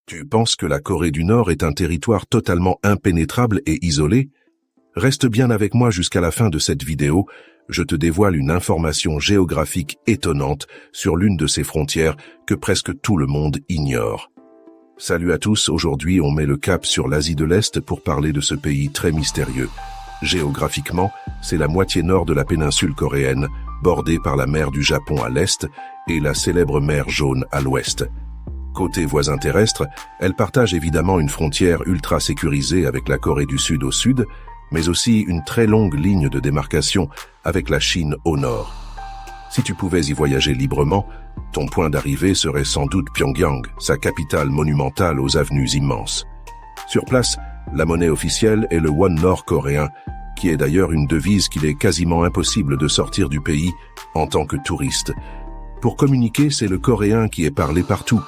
Tu penses que la Corée du Nord est un territoire totalement impénétrable et isolé? Reste bien avec moi jusqu'à la fin de cette vidéo, je te dévoile une information géographique étonnante sur l'une de ces frontières que presque tout le monde ignore. Salut à tous, aujourd'hui on met le cap sur l'Asie de l'Est pour parler de ce pays très mystérieux. Géographiquement, c'est la moitié nord de la péninsule coréenne, bordée par la mer du Japon à l'est et la célèbre mer Jaune à l'ouest. Côté voisin terrestre, elle partage évidemment une frontière ultra sécurisée avec la Corée du Sud au sud, mais aussi une très longue ligne de démarcation avec la Chine au nord. Si tu pouvais y voyager librement, ton point d'arrivée serait sans doute Pyongyang, sa capitale monumentale aux avenues immenses. Sur place, la monnaie officielle est le won nord-coréen, qui est d'ailleurs une devise qu'il est quasiment impossible de sortir du pays en tant que touriste. Pour communiquer, c'est le coréen qui est parlé partout,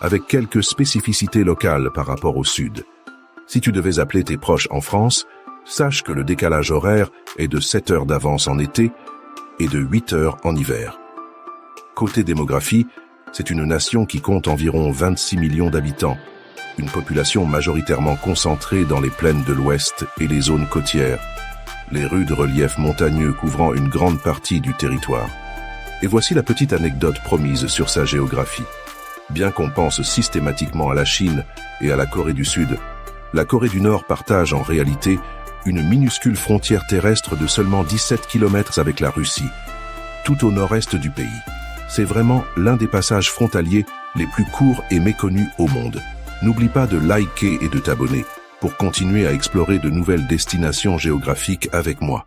avec quelques spécificités locales par rapport au sud. Si tu devais appeler tes proches en France, sache que le décalage horaire est de 7 heures d'avance en été et de 8 heures en hiver. Côté démographie, c'est une nation qui compte environ 26 millions d'habitants, une population majoritairement concentrée dans les plaines de l'Ouest et les zones côtières, les rudes reliefs montagneux couvrant une grande partie du territoire. Et voici la petite anecdote promise sur sa géographie. Bien qu'on pense systématiquement à la Chine et à la Corée du Sud, la Corée du Nord partage en réalité une minuscule frontière terrestre de seulement 17 km avec la Russie, tout au nord-est du pays. C'est vraiment l'un des passages frontaliers les plus courts et méconnus au monde. N'oublie pas de liker et de t'abonner pour continuer à explorer de nouvelles destinations géographiques avec moi.